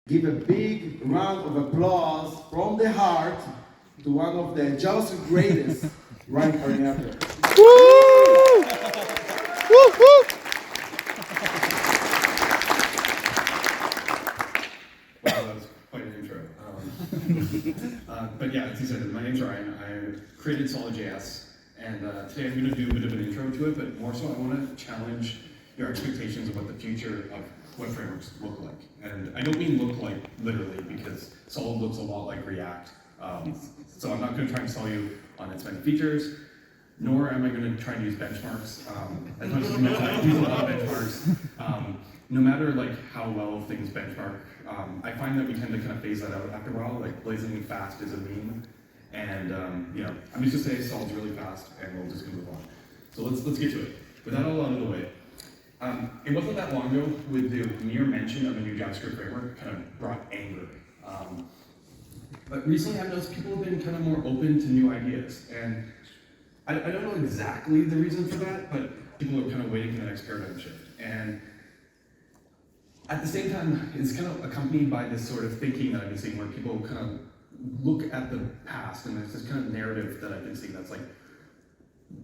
Give a big round of applause from the heart to one of the just greatest, Ryan Carniato. Woo! Woo, woo! Wow, that was quite an intro. But yeah, as you said, my name's Ryan. I created Solid.js, and today I'm going to do a bit of an intro to it, but more so I want to challenge your expectations of what the future of web frameworks look like. And I don't mean look like literally, because Solid looks a lot like React. So I'm not going to try and sell you on its many features, nor am I going to try and use benchmarks. As much as you mentioned, I use a lot of benchmarks. No matter like how well things benchmark, I find that we tend to kind of phase that out after a while. Like blazingly fast is a meme, and you know, I'm just gonna say Solid's really fast, and we'll just move on. So let's get to it. With that all out of the way, it wasn't that long ago with the mere mention of a new JavaScript framework kind of brought anger. But recently I've noticed people have been kind of more open to new ideas, and I don't know exactly the reason for that, but people are kind of waiting for the next paradigm shift. And at the same time, it's kind of accompanied by this sort of thinking that I've been seeing where people kind of look at the past, and there's this kind of narrative that I've been seeing that's like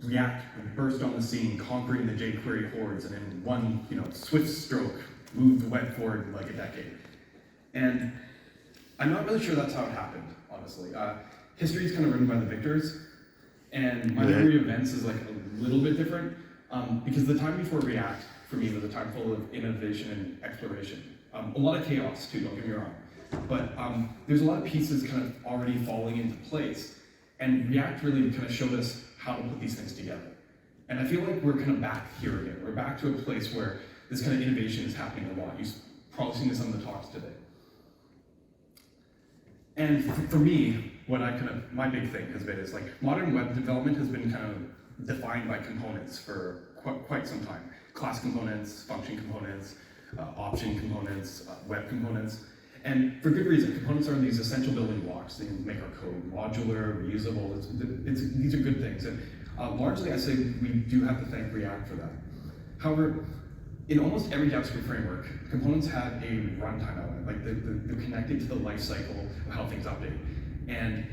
React burst on the scene, conquering the jQuery hordes, and in one swift stroke, moved the web forward like a decade. And I'm not really sure that's how it happened, honestly. History is kind of written by the victors, and my memory of events is like a little bit different, because the time before React, for me, was a time full of innovation and exploration. A lot of chaos too, don't get me wrong. But there's a lot of pieces kind of already falling into place. And React really kind of showed us how to put these things together. And I feel like we're kind of back here again. We're back to a place where this kind of innovation is happening a lot. You've probably seen this on the talks today. And for me, my big thing has been is like modern web development has been kind of defined by components for quite some time. Class components, function components, option components, web components. And for good reason, components are these essential building blocks. They make our code modular, reusable. These are good things. And largely, I say we do have to thank React for that. However, in almost every JavaScript framework, components have a runtime element. Like they're connected to the life cycle of how things update. And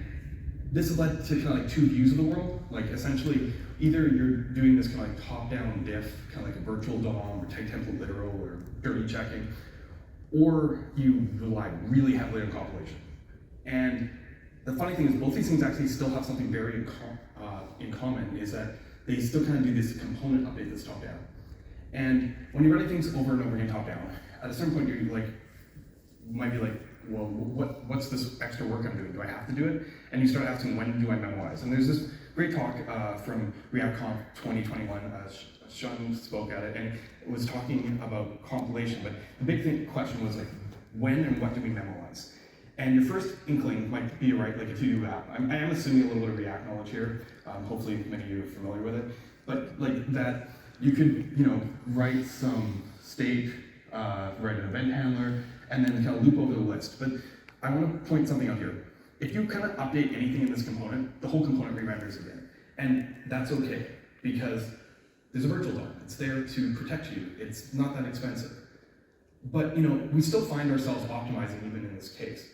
this has led to kind of like two views of the world. Like essentially, either you're doing this kind of like top-down diff, kind of like a virtual DOM or type template literal or dirty checking, or you rely really heavily on compilation. And the funny thing is, both these things actually still have something very in common, is that they still kind of do this component update that's top-down. And when you're running things over and over again top-down, at a certain point you might be like, well, what's this extra work I'm doing? Do I have to do it? And you start asking, when do I memoize? And there's this great talk from ReactConf 2021. Sean spoke at it, and it was talking about compilation. But the big question was like, when and what do we memoize? And your first inkling might be right, like if you do app. I am assuming a little bit of React knowledge here. Hopefully many of you are familiar with it. But like that, you could write some state, write an event handler, and then kind of loop over the list. But I want to point something out here. If you kind of update anything in this component, the whole component re-renders again. And that's okay, because there's a virtual DOM. It's there to protect you. It's not that expensive. But we still find ourselves optimizing even in this case.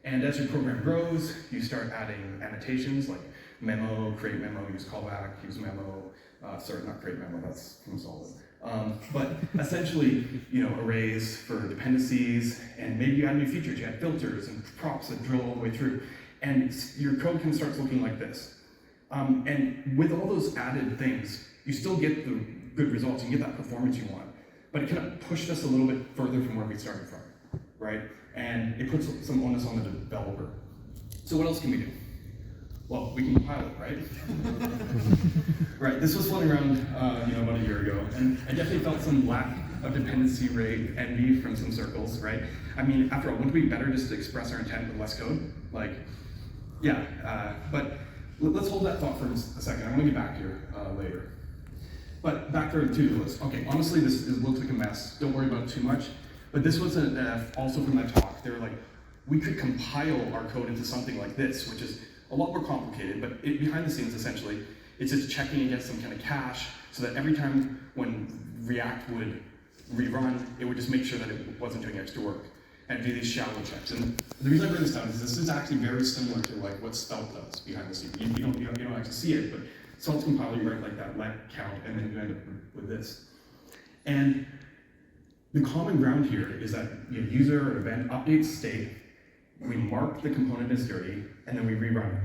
And as your program grows, you start adding annotations like memo, create memo, use callback, use memo. Sorry, not create memo, that's from Solid. But essentially, arrays for dependencies, and maybe you add new features. You add filters and props that drill all the way through. And your code can start looking like this. And with all those added things, you still get the good results. You get that performance you want. But it kind of pushed us a little bit further from where we started from, right? And it puts some onus on the developer. So what else can we do? Well, we can compile it, right? Right, this was floating around about a year ago, and I definitely felt some lack of dependency rate envy from some circles, right? I mean, after all, wouldn't it be better just to express our intent with less code? Like, yeah, but let's hold that thought for a second. I'm gonna get back here later. But back to our to-do list. Okay, honestly, this looks like a mess. Don't worry about it too much. But this was also from that talk. They were like, we could compile our code into something like this, which is a lot more complicated, but behind the scenes, essentially, it's just checking against some kind of cache, so that every time when React would rerun, it would just make sure that it wasn't doing extra work. and do these shallow checks. And the reason I bring this down is this is actually very similar to like what Svelte does behind the scenes. You don't actually see it, but Svelte's compiler, you write like that let count, and then you end up with this. And the common ground here is that user or event updates state, we mark the component as dirty, and then we rerun it.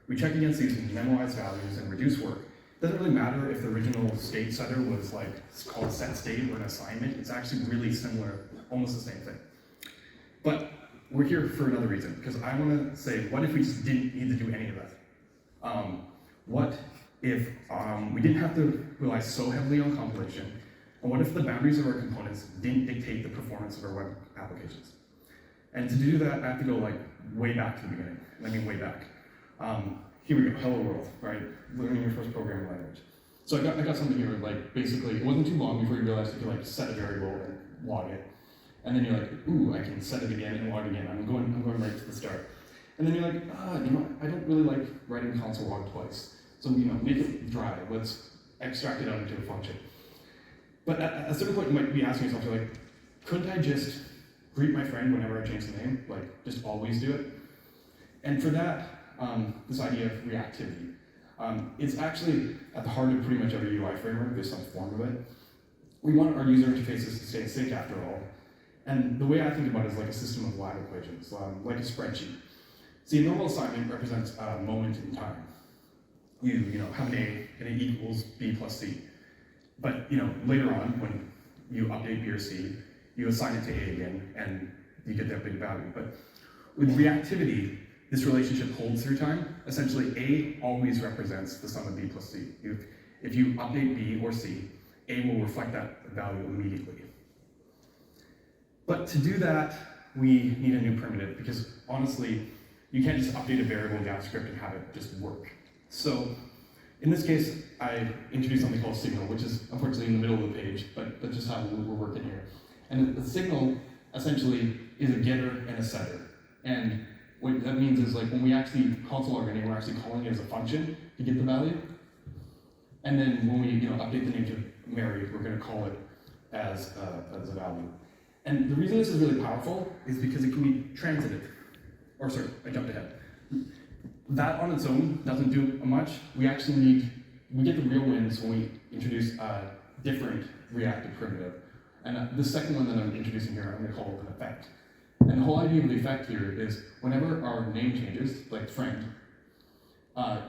We check against these memoized values and reduce work. It doesn't really matter if the original state setter was like, it's called set state or an assignment. It's actually really similar, almost the same thing. But we're here for another reason, because I want to say, what if we just didn't need to do any of that? What if we didn't have to rely so heavily on compilation? And what if the boundaries of our components didn't dictate the performance of our web applications? And to do that, I have to go like way back to the beginning. I mean, way back. Here we go, hello world, right? Learning your first programming language. So I got something here, like basically, it wasn't too long before you realized you could like set a variable and log it. And then you're like, ooh, I can set it again and log again. I'm going right to the start. And then you're like, I don't really like writing console log twice. So make it dry. Let's extract it out into a function. But at a certain point, you might be asking yourself, you're like, couldn't I just greet my friend whenever I change the name? Like, just always do it? And for that, this idea of reactivity, it's actually at the heart of pretty much every UI framework. There's some form of it. We want our user interfaces to stay in sync after all. And the way I think about it is like a system of lag equations, like a spreadsheet. See, a normal assignment represents a moment in time. You have an A, and it equals B plus C. But later on, when you update B or C, you assign it to A again, and you get the updated value. But with reactivity, this relationship holds through time. Essentially, A always represents the sum of B plus C. If you update B or C, A will reflect that value immediately. But to do that, we need a new primitive, because honestly, you can't just update a variable in JavaScript and have it just work. So in this case, I introduced something called signal, which is unfortunately in the middle of the page, but that's just how we're working here. And the signal essentially is a getter and a setter. And what that means is like when we actually console log our name, we're actually calling it as a function to get the value. And then when we update the name to Mary, we're going to call it as a value. And the reason this is really powerful is because it can be transitive. Or sorry, I jumped ahead. That on its own doesn't do much. We get the real wins when we introduce a different reactive primitive. And the second one that I'm introducing here, I'm going to call it an effect. And the whole idea of the effect here is whenever our name changes, like friend,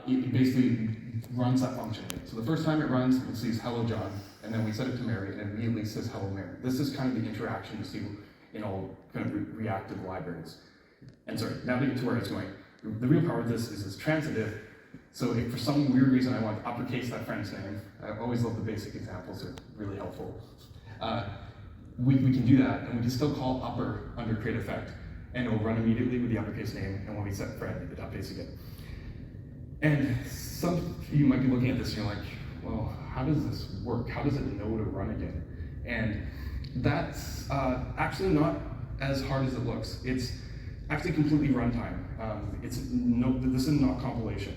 it basically runs that function. So the first time it runs, it sees hello John, and then we set it to Mary, and it immediately says hello Mary. This is kind of the interaction you see in all kind of reactive libraries. And sorry, now to get to where I was going. The real power of this is it's transitive. So if for some weird reason I want to uppercase that friend's name, I always love the basic examples, they're really helpful. We can do that, and we can still call upper under create effect, and it will run immediately with the uppercase name, and when we set friend, it updates again. And some of you might be looking at this and you're like, well, how does this work? How does it know to run again? And that's actually not as hard as it looks. It's actually completely runtime. This is not compilation.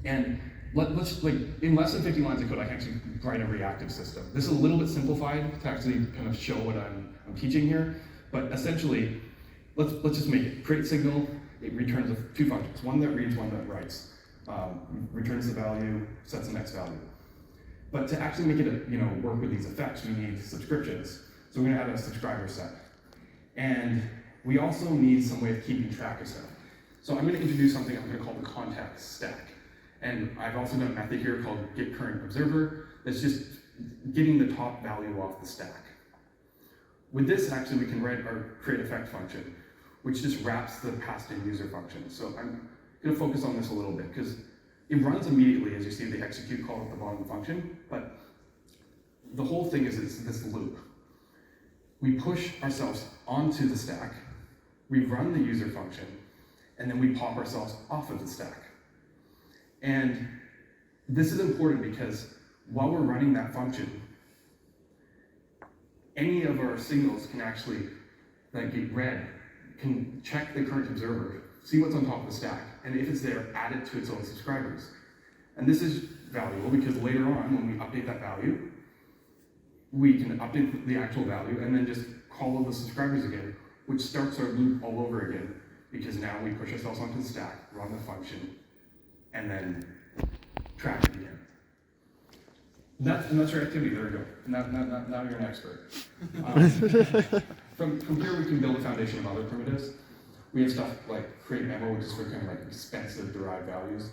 And let's in less than 50 lines of code, I can actually write a reactive system. This is a little bit simplified to actually kind of show what I'm teaching here, but essentially, let's just make it. Create signal, it returns two functions, one that reads, one that writes. Returns the value, sets the next value. But to actually make it work with these effects, we need subscriptions. So we're gonna add a subscriber set. And we also need some way of keeping track of stuff. So I'm gonna introduce something I'm gonna call the context stack. And I've also got a method here called getCurrentObserver that's just getting the top value off the stack. With this, actually, we can write our createEffect function, which just wraps the passed-in user function. So I'm going to focus on this a little bit, because it runs immediately, as you see the execute call at the bottom of the function, but the whole thing is this loop. We push ourselves onto the stack, we run the user function, and then we pop ourselves off of the stack. And this is important because while we're running that function, any of our signals can actually get read, can check the current observer, see what's on top of the stack, and if it's there, add it to its own subscribers. And this is valuable because later on, when we update that value, we can update the actual value and then just call all the subscribers again which starts our loop all over again, because now we push ourselves onto the stack, run the function, and then track it again. And that's reactivity. There we go. Now you're an expert. From here, we can build a foundation of other primitives. We have stuff like create memo, which is for kind of like expensive derived values.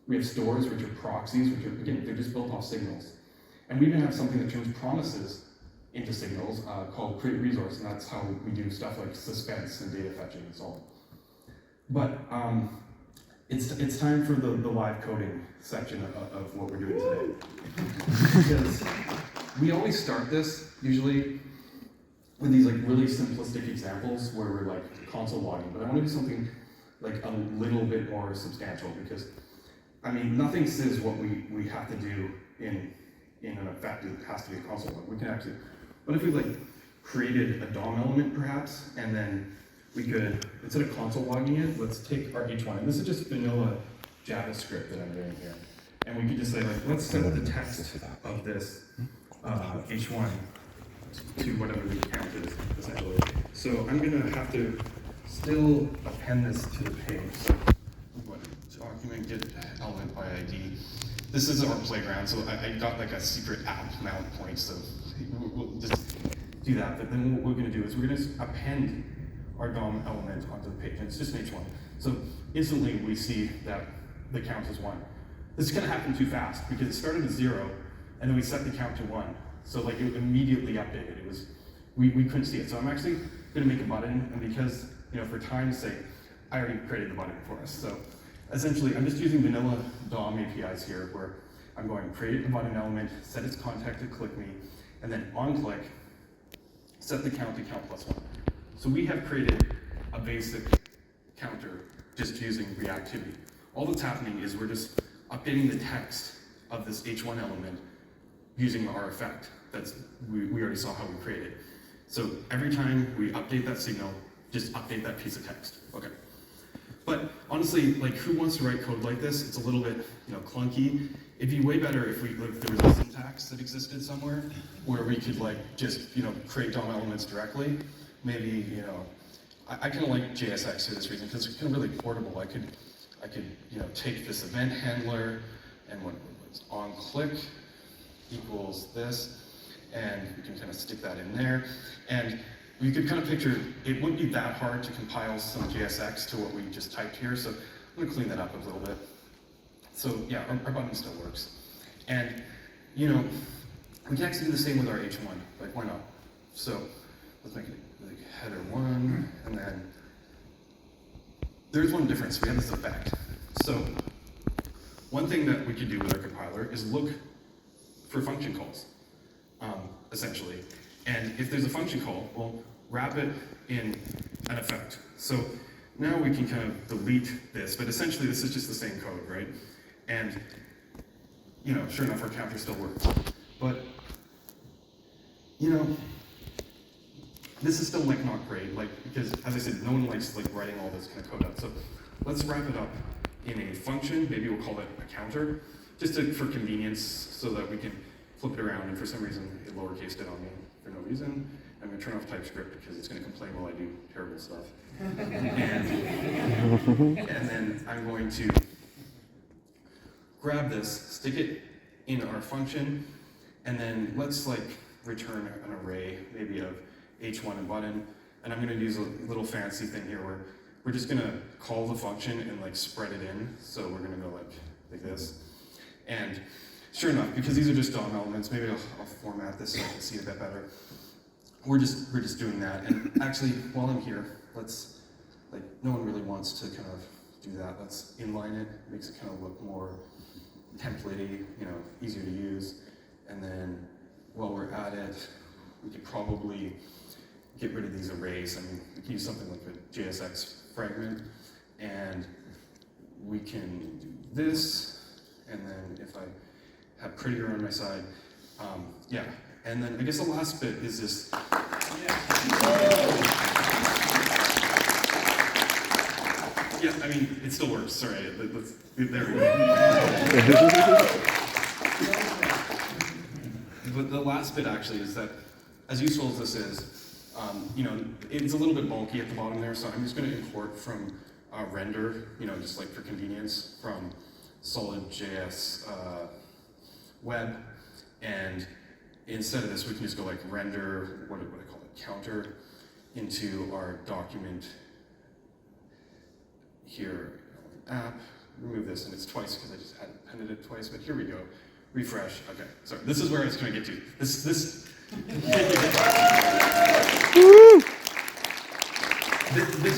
We have stores, which are proxies, which are, again, they're just built off signals. And we even have something that turns promises into signals called create resource, and that's how we do stuff like suspense and data fetching and so on. But it's time for the live coding section of what we're doing today. Because we always start this usually with these like really simplistic examples where we're like console logging, but I want to do something like a little bit more substantial, because I mean nothing says what we have to do in an effect. It has to be a console log. We can actually, what if we like created a DOM element perhaps, and then we could, instead of console logging it, let's take our H1, and this is just vanilla JavaScript that I'm doing here. And we could just say like, let's set the text of this H1 to whatever the count is, essentially. So I'm gonna have to still append this to the page. So what, document get element by ID. This is our playground, so I got like a secret app mount point, so we'll just do that. But then what we're gonna do is we're gonna append our DOM element onto the page, and it's just an H1. So instantly we see that the count is 1. This is gonna happen too fast because it started at 0, and then we set the count to 1. So like it immediately updated. It was, we couldn't see it. So I'm actually gonna make a button, and because, you know, for time's sake, I already created the button for us. So essentially, I'm just using vanilla DOM APIs here, where I'm going to create a button element, set its contact to click me, and then on click, set the count to count plus 1. So we have created a basic counter just using reactivity. All that's happening is we're just updating the text of this H1 element using our effect. We already saw how we created. So every time we update that signal, just update that piece of text. Okay. But honestly, like, who wants to write code like this? It's a little bit, you know, clunky. It'd be way better if there was a syntax that existed somewhere where we could like just, you know, create DOM elements directly. Maybe, you know, I kind of like JSX for this reason because it's kind of really portable. I could, you know, take this event handler and when it's on click equals this, and we can kind of stick that in there. And you could kind of picture, it wouldn't be that hard to compile some JSX to what we just typed here, so I'm going to clean that up a little bit. So yeah, our button still works. And, you know, we can actually do the same with our H1, like why not? So let's make it like header 1, and then there's one difference, we have this effect. So one thing that we could do with our compiler is look for function calls, essentially. And if there's a function call, we'll wrap it in an effect. So now we can kind of delete this, but essentially this is just the same code, right? And, you know, sure enough, our counter still works. But, you know, this is still like not great, like, because as I said, no one likes like writing all this kind of code out. So let's wrap it up in a function. Maybe we'll call it a counter, just for convenience, so that we can flip it around. And for some reason, it lowercased it on me for no reason. I'm going to turn off TypeScript because it's going to complain while I do terrible stuff. And then I'm going to grab this, stick it in our function, and then let's like return an array, maybe of H1 and button. And I'm going to use a little fancy thing here where we're just going to call the function and like spread it in. So we're going to go like this. And sure enough, because these are just DOM elements, maybe I'll format this so I can see it a bit better. We're just doing that. And actually, while I'm here, let's, like, no one really wants to kind of do that. Let's inline it, makes it kind of look more templatey, you know, easier to use. And then while we're at it, we could probably get rid of these arrays. I mean, we can use something like a JSX fragment, and we can do this, and then if I have prettier on my side, yeah. And then I guess the last bit is this. Yeah, I mean, it still works, sorry, there we go. But the last bit actually is that, as useful as this is, You know, it's a little bit bulky at the bottom there, so I'm just going to import from render, you know, just like for convenience, from Solid.js web, and instead of this, we can just go like render, what do I call it, counter, into our document here, app, remove this, and it's twice because I just appended it twice, but here we go. Refresh, okay, sorry, this is where I was trying to get to. This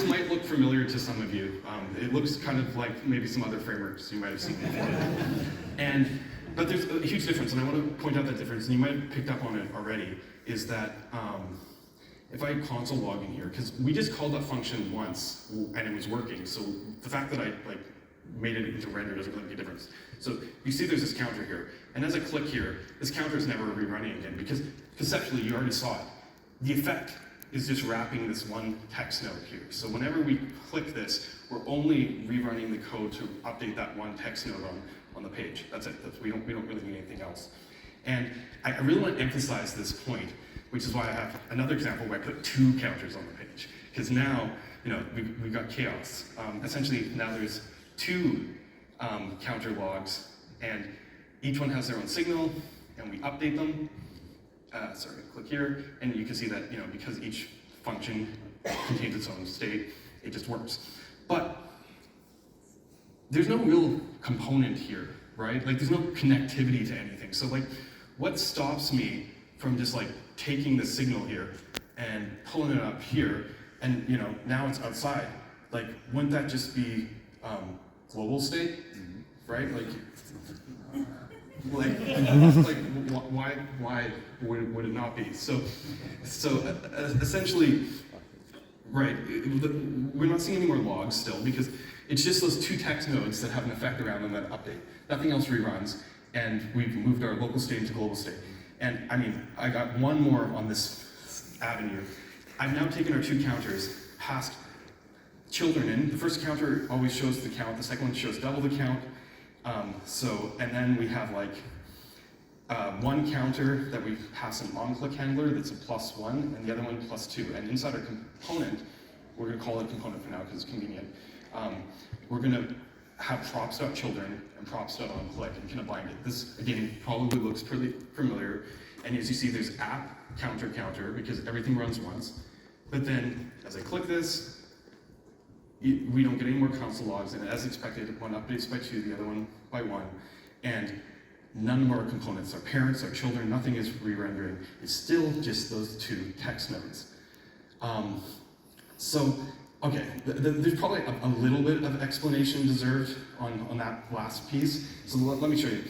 might look familiar to some of you. It looks kind of like maybe some other frameworks you might have seen before. But there's a huge difference, and I want to point out that difference, and you might have picked up on it already, is that if I console log in here, because we just called that function once, and it was working, so the fact that I made it into render doesn't really make a difference. So you see there's this counter here, and as I click here, this counter is never rerunning again, because conceptually you already saw it. The effect is just wrapping this one text node here. So whenever we click this, we're only rerunning the code to update that one text node on the page. That's it. We don't really need anything else. And I really want to emphasize this point, which is why I have another example where I put 2 counters on the page. Because now, you know, we've got chaos. Essentially, now there's 2 counter logs, and each one has their own signal, and we update them. Sorry, click here, and you can see that, you know, because each function contains its own state, it just works. But there's no real component here, right? Like, there's no connectivity to anything. So, like, what stops me from just, like, taking the signal here and pulling it up here, and, you know, now it's outside? Like, wouldn't that just be global state, right? Why would it not be? So essentially, right, we're not seeing any more logs still, because it's just those 2 text nodes that have an effect around them that update. Nothing else reruns, and we've moved our local state into global state. And I mean, I got one more on this avenue. I've now taken our 2 counters, passed children in. The first counter always shows the count, the second one shows double the count. And then we have like one counter that we pass an on-click handler that's a +1, and the other one +2. And inside our component, we're going to call it a component for now because it's convenient. We're going to have props.children and props.onClick and kind of bind it. This, again, probably looks pretty familiar. And as you see, there's app counter because everything runs once. But then, as I click this, we don't get any more console logs, and as expected, one updates by 2, the other one by 1, and none of our components, our parents, our children, nothing is re-rendering. It's still just those 2 text nodes. Okay, there's probably a little bit of explanation deserved on that last piece, so let me show you.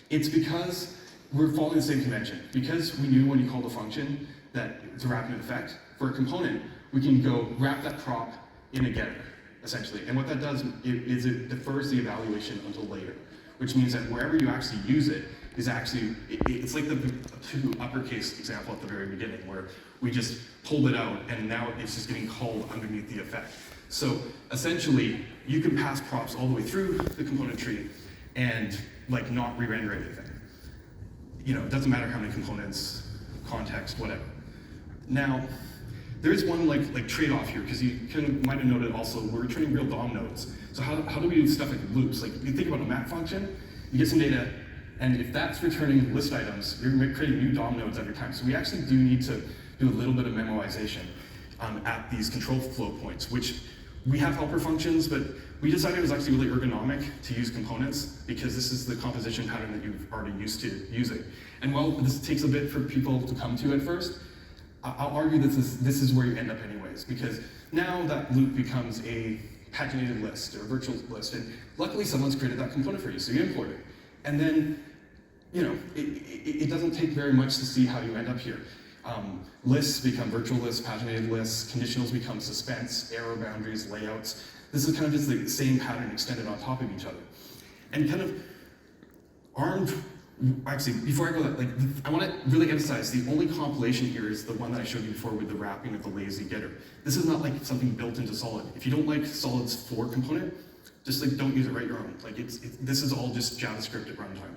It's because we're following the same convention. Because we knew when you called a function that it's a wrapping effect, for a component, we can go wrap that prop in a getter, essentially. And what that does is it defers the evaluation until later, which means that wherever you actually use it is actually, it's like the 2 uppercase example at the very beginning, where we just pulled it out and now it's just getting called underneath the effect. So essentially, you can pass props all the way through the component tree and like not re-render anything. You know, it doesn't matter how many components, context, whatever. Now, there is one like trade-off here, because you might have noted also we're returning real DOM nodes. So how do we do stuff like loops? Like, you think about a map function, you get some data, and if that's returning list items, you're creating new DOM nodes every time. So we actually do need to do a little bit of memoization at these control flow points, which we have helper functions, but we decided it was actually really ergonomic to use components, because this is the composition pattern that you've already used to using. And while this takes a bit for people to come to at first, I'll argue that this is where you end up anyways, because now that loop becomes a paginated list or a virtual list, and luckily someone's created that component for you, so you import it. And then, you know, it doesn't take very much to see how you end up here. Lists become virtual lists, paginated lists, conditionals become suspense, arrow boundaries, layouts. This is kind of just the same pattern extended on top of each other. And kind of armed, actually, before I go that, I want to really emphasize the only compilation here is the one that I showed you before with the wrapping of the lazy getter. This is not like something built into Solid. If you don't like Solid's 4 component, just like don't use it, write your own. Like this is all just JavaScript at runtime.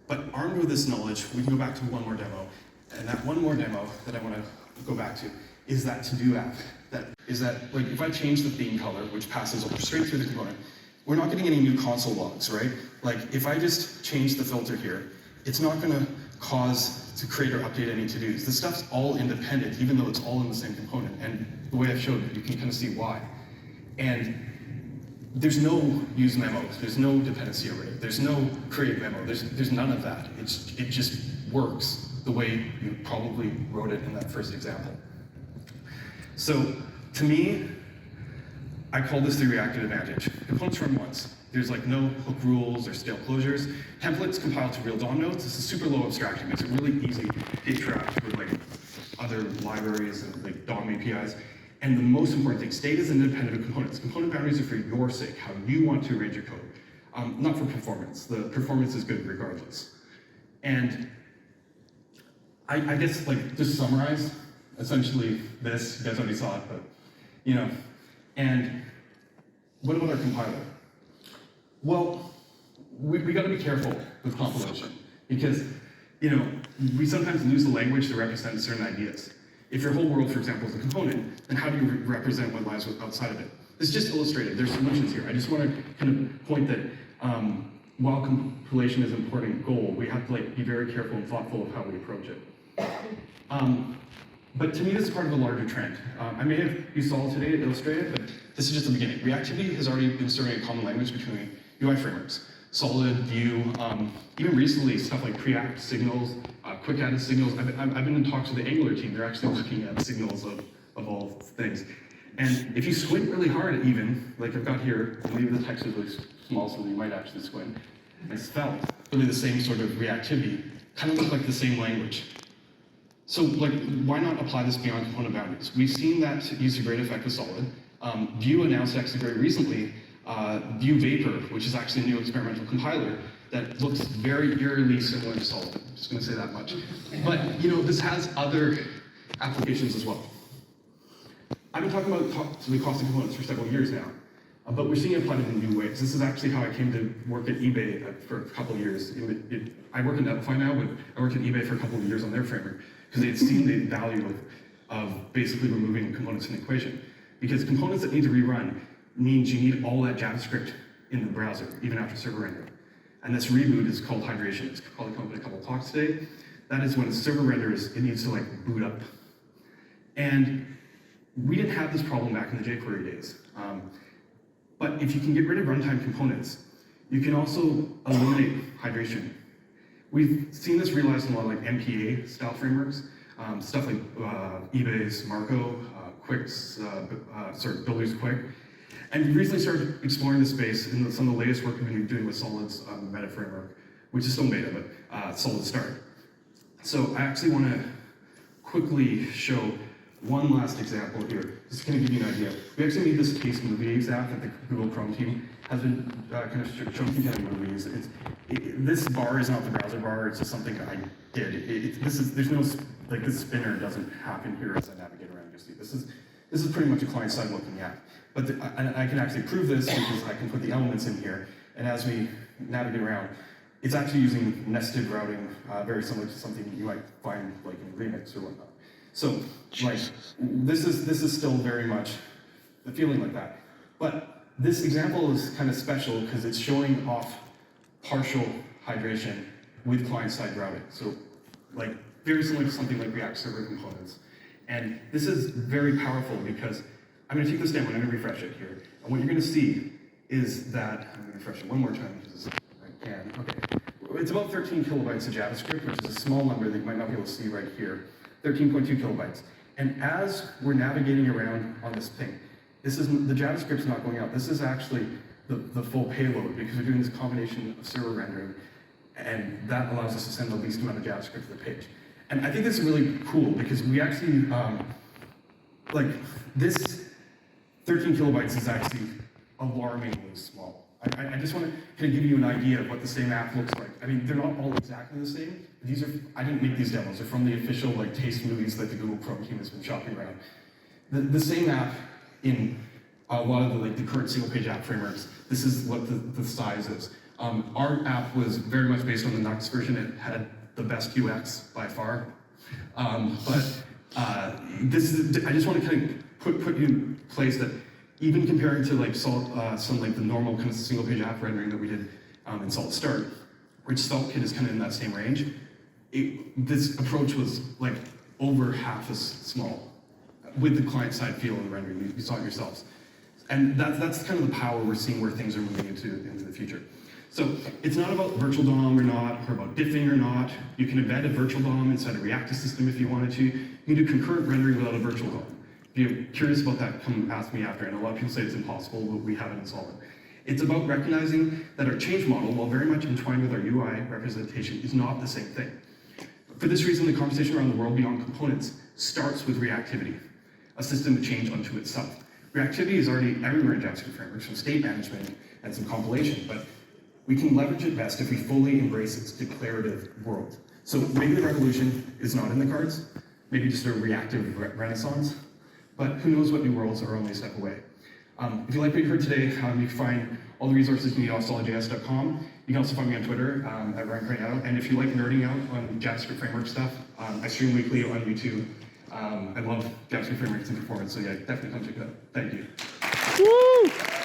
But armed with this knowledge, we can go back to one more demo, And that one more demo that I want to go back to is that to-do app. That is that, like, if I change the theme color, which passes over straight through the component, we're not getting any new console logs, right? Like, if I just change the filter here, it's not going to cause to create or update any to-dos. This stuff's all independent, even though it's all in the same component. And the way I've showed it, you can kind of see why. And there's no use memos, there's no dependency array, there's no create memo, there's none of that. It just works the way you probably wrote it in that first example. So, to me, I call this the reactive advantage. Components run once. There's like no hook rules or stale closures. Templates compile to real DOM nodes. This is super low abstraction, makes it really easy to interact with like other libraries and like DOM APIs. And the most important thing, state is independent of components. Component boundaries are for your sake, how you want to arrange your code, not for performance. The performance is good regardless. And I guess, like, just to summarize, essentially this, you guys already saw it, but, you know, and what about our compiler? Well, we got to be careful with compilation because, you know, we sometimes lose the language to represent certain ideas. If your whole world, for example, is a component, then how do you represent what lies outside of it? This is just illustrated. There's solutions here. I just want to kind of point that while compilation is an important goal, we have to like be very careful and thoughtful of how we approach it. But to me, this is part of a larger trend. I may have used Solid today to illustrate it, but this is just the beginning. Reactivity has already been serving a common language between UI frameworks. Solid, Vue, even recently, stuff like Preact, signals, quick added signals. I've been in talks with the Angular team. They're actually looking at signals of all things. And if you squint really hard even, like I've got here, maybe the text is really small so you might actually squint, and spell, really the same sort of reactivity, kind of look like the same language. So, like, why not apply this beyond component boundaries? We've seen that use to great effect with Solid. Vue announced actually very recently Vue Vapor, which is actually a new experimental compiler that looks very eerily similar to Solid. I'm just going to say that much. But, you know, this has other applications as well. I've been talking about the cost of components for several years now, but we're seeing it applied in new ways. This is actually how I came to work at eBay for a couple of years. I work at Netlify now, but I worked at eBay for a couple of years on their framework because they had seen the value of basically removing components from the equation. Because components that need to rerun means you need all that JavaScript in the browser, even after server render. And this reboot is called hydration. It's probably come up in a couple of talks today. That is when the server renders, it needs to like boot up. And we didn't have this problem back in the jQuery days. But if you can get rid of runtime components, you can also eliminate hydration. We've seen this realized in a lot of like MPA style frameworks, stuff like eBay's Marco, Quick's, Builder's Quick. And we recently started exploring this space in some of the latest work we've been doing with Solid's meta framework, which is still beta, but SolidStart. So I actually want to quickly show one last example here, just to kind of give you an idea. We actually made this case movies app that the Google Chrome team has been kind of showing kind of movies. This bar is not the browser bar, it's just something I did. There's no, like this spinner doesn't happen here as I navigate around. You see, this is pretty much a client-side looking app. But I can actually prove this because I can put the elements in here, and as we navigate around, it's actually using nested routing, very similar to something you might find like in Remix or whatnot. So, like, this is still very much the feeling like that. But this example is kind of special because it's showing off partial hydration with client-side routing. So, like, very similar to something like React Server components. And this is very powerful because I'm going to take this down, I'm going to refresh it here. And what you're going to see is that, I'm going to refresh it one more time because I can. Okay. It's about 13 kilobytes of JavaScript, which is a small number that you might not be able to see right here. 13.2 kilobytes. And as we're navigating around on this thing, the JavaScript's not going out. This is actually the full payload because we're doing this combination of server rendering, and that allows us to send the least amount of JavaScript to the page. And I think this is really cool because we actually, like this 13 kilobytes is actually alarmingly small. I just want to kind of give you an idea of what the same app looks like. I mean, they're not all exactly the same. These are, I didn't make these demos. They're from the official like taste movies that the Google Chrome team has been shopping around. The same app in a lot of the current single page app frameworks, this is what the size is. Our app was very much based on the Nux version. It had the best UX by far. This is, I just want to kind of put you in place that even comparing to like some like the normal kind of single page app rendering that we did in SolidStart, which SolidKit is kind of in that same range, this approach was like over half as small with the client side feel and rendering. You saw it yourselves. And that's kind of the power we're seeing where things are moving into the future. So it's not about virtual DOM or not, or about diffing or not. You can embed a virtual DOM inside a reactive system if you wanted to. You can do concurrent rendering without a virtual DOM. If you're curious about that, come ask me after. And a lot of people say it's impossible, but we have it in Solid. It's about recognizing that our change model, while very much entwined with our UI representation, is not the same thing. For this reason, the conversation around the world beyond components starts with reactivity, a system of change unto itself. Reactivity is already everywhere in JavaScript frameworks, from state management and some compilation, but we can leverage it best if we fully embrace its declarative world. So maybe the revolution is not in the cards, maybe just a reactive renaissance, but who knows what new worlds are only a step away. If you like what you heard today, you can find all the resources you need off solidjs.com. You can also find me on Twitter at Carniato. And if you like nerding out on JavaScript framework stuff, I stream weekly on YouTube. I love JavaScript frameworks and performance, so yeah, definitely come check it out. Thank you. Woo!